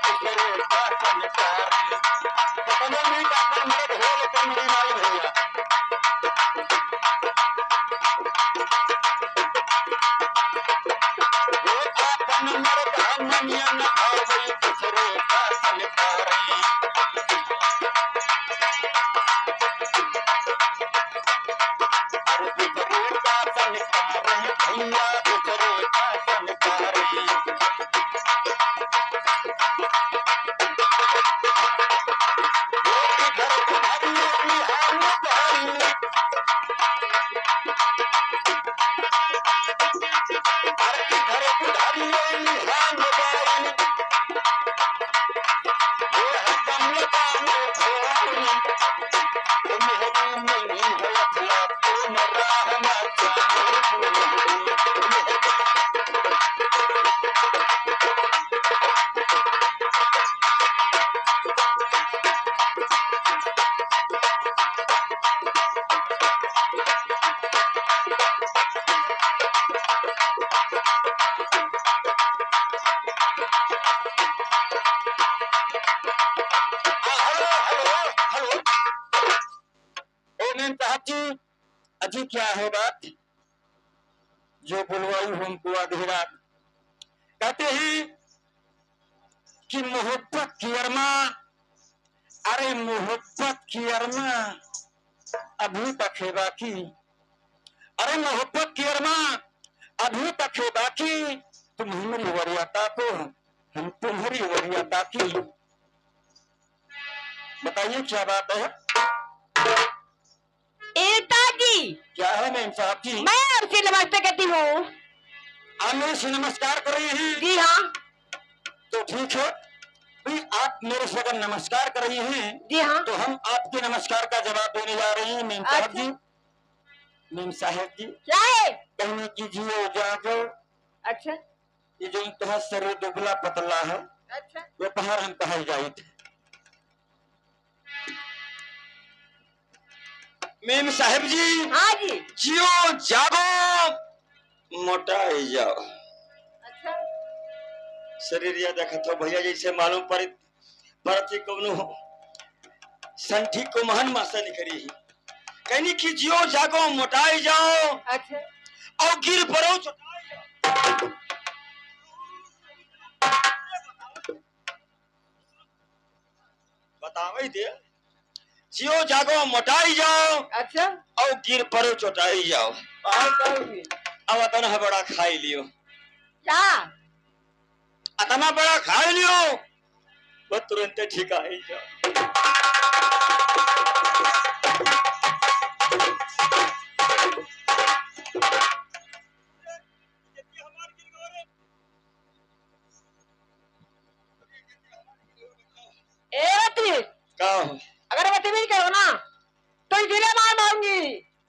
दूसरे का संस्कारी। सपनों में जाकर मर्द हो लेकिन मेरी माई भैया अपन मर्द हमनिया न भाई दूसरे का संस्कारी। अरे दूसरे का संस्कारी भैया दूसरे का संस्कारी। अजी क्या है बात जो बुलवाई हमको आधी रात। कहते हैं कि मोहब्बत की अरमा, अरे मोहब्बत की अरमा अभी तक है बाकी। अरे मोहब्बत की अरमा अभी तक है बाकी। तुम हमारी वरीयता को हम तुम्हारी वरीयता की। बताइए क्या बात है। जी क्या है मैम साहब जी? मैं आपसे नमस्ते कहती हूँ। आप मेरे से नमस्कार कर रही हैं? जी हाँ। तो ठीक है, आप मेरे से अगर नमस्कार कर रही हैं जी हाँ, तो हम आपके नमस्कार का जवाब देने जा रही हैं। मैम साहब जी, मैम साहब जी क्या है? कहने की जियो जागो। अच्छा, ये जो इंतहा शरीर दुबला पतला है, अच्छा, वो पहाड़ हम कहा जाए थे। मैम साहब जी, हाँ जी, जियो जागो मोटाई जाओ। अच्छा, शरीर या देखा तो भैया जैसे मालूम परती कौनो संठी को महान मासा निकरी है। कहनी कि जियो जागो मोटाई जाओ, अच्छा, और गिर पड़ो चटाई जाओ। बतावे दे, जियो जागो मोटाई जाओ, अच्छा, और गिर पड़ो चटाई जाओ। अब अतना बड़ा खाई लियो। क्या? अतना बड़ा खाई लियो वो तुरंत ठिकाई जाओ। अगर मैं तुम्हें कहो ना तो जिले मार मारूंगी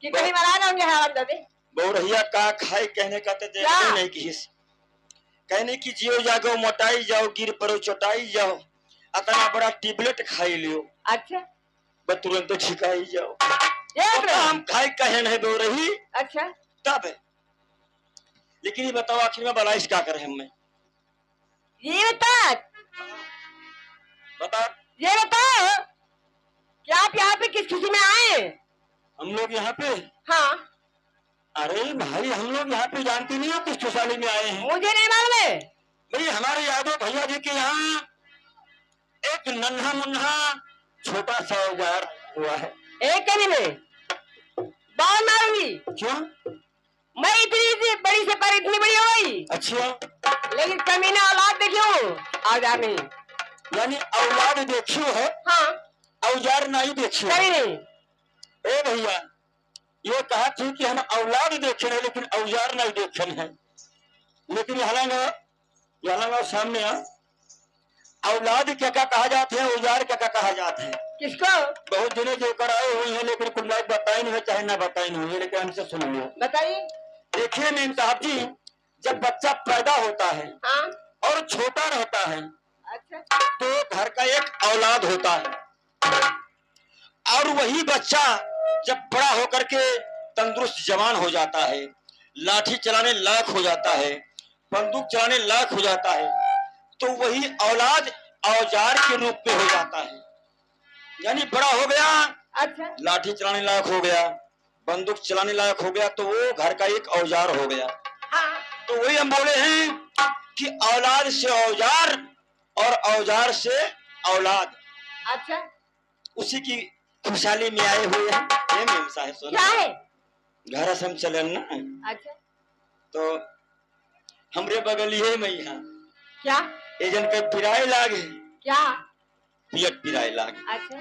कि कहीं मरा जाऊंगे हराम जाते। बहुरहिया का खाई कहने का तो देखते नहीं कि कहने की जियो जागो मोटाई जाओ गिर पड़ो चटाई जाओ। अतना बड़ा टिबलेट खाई लियो। अच्छा, बस तुरंत छिकाई जाओ। तो हम खाई कहे नहीं दो रही। अच्छा, तब है। लेकिन ये बताओ आखिर में बलाइश क्या करे हमें? ये बता ये बताओ क्या आप यहाँ पे किस खुशी में आए? हम लोग यहाँ पे? हाँ। अरे भाई हम लोग यहाँ पे जानती नहीं हो किस खुशहाली में आए हैं? मुझे नहीं मालूम है भाई। हमारे यादव भैया जी के यहाँ एक नन्हा मुन्हा छोटा सा औजार हुआ है। एक कभी में बाल मारूंगी। क्यों? मैं इतनी बड़ी से पर इतनी बड़ी हो गई। अच्छा, लेकिन कमीना औलाद देखियो औजार नहीं। यानी औलाद देखियो है? हाँ, औजार नहीं देखियो। कभी नहीं। ए भैया, ये कहा थी कि हम औलाद देखे हैं लेकिन औजार नहीं देखे हैं। लेकिन यहाँ सामने औलाद क्या क्या कहा जाते हैं, औजार क्या क्या कहा जाते हैं? किसको? बहुत दिनों से कराए हुए हैं लेकिन कुछ लोग बताए नहीं, चाहे ना बताए नहीं हुए, लेकिन हमसे सुन लो। बताइए। देखिए मैम साहब जी, जब बच्चा पैदा होता है हाँ, और छोटा रहता है, अच्छा, तो घर का एक औलाद होता है। और वही बच्चा जब बड़ा होकर के तंदुरुस्त जवान हो जाता है, लाठी चलाने लायक हो जाता है, बंदूक चलाने लायक हो जाता है, तो वही औलाद औजार के रूप में हो जाता है। यानी बड़ा हो गया, अच्छा लाठी चलाने लायक हो गया, बंदूक चलाने लायक हो गया, तो वो घर का एक औजार हो गया। हाँ तो वही हम बोले हैं कि औलाद से औजार और औजार से औलाद, अच्छा उसी की खुशहाली में आए हुए हैं। ये मेम साहब सुनो, क्या है? घर से हम चले ना, अच्छा तो हमरे बगल ये में यहाँ क्या एजन के पिराए लागे, क्या? पियट पिराए लागे। अच्छा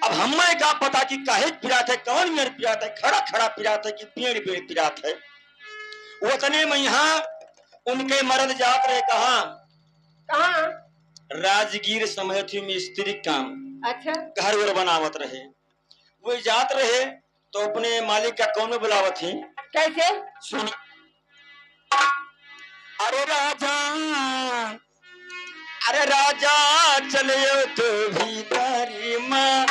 अब हमें क्या पता कि काहे पिरात है, कौन मेरे पिरात है, खड़ा खड़ा पिरात है कि पेड़ पेड़ पिरात है। वतने में यहाँ उनके मर्द जात रहे कहाँ? कहाँ? राजगीर समझ थी मिस्त्री काम, अच्छा घर वर बनावत रहे। वो जात रहे तो अपने मालिक का कौन में बुलावत थी? कैसे? सुनी, अरे राजा, अरे राजा चले तो भीतरी माँ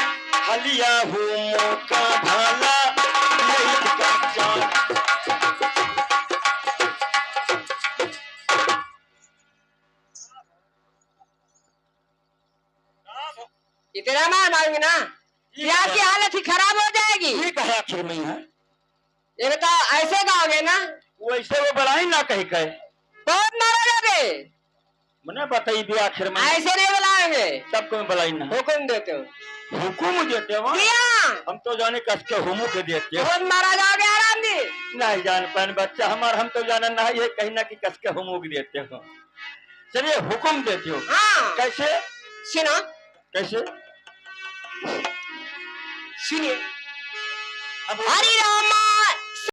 हलिया हूँ मौका भाला यही का जान। इतना मार मारूंगी ना क्या की हालत ही खराब हो जाएगी। ये कहे आखिर में है, ये बताओ ऐसे गाओगे ना? वैसे वो बलाई ना कही कहे, बहुत मारा जाओगे। मैंने बताई भी आखिर में ऐसे नहीं बुलाएंगे। सबको में बलाई ना। हुक्म देते हो? हुकुम देते हो? हम तो जाने कस के हुमू के देते हो। बहुत मारा जाओगे आराम जी। नहीं जान पान बच्चा हमारा, हम तो जाना ना ये कहीं ना कि कस के हुमू के देते हो। चलिए हुकुम देते हो। हाँ कैसे? सुनो कैसे? सुनिए। हरि रामा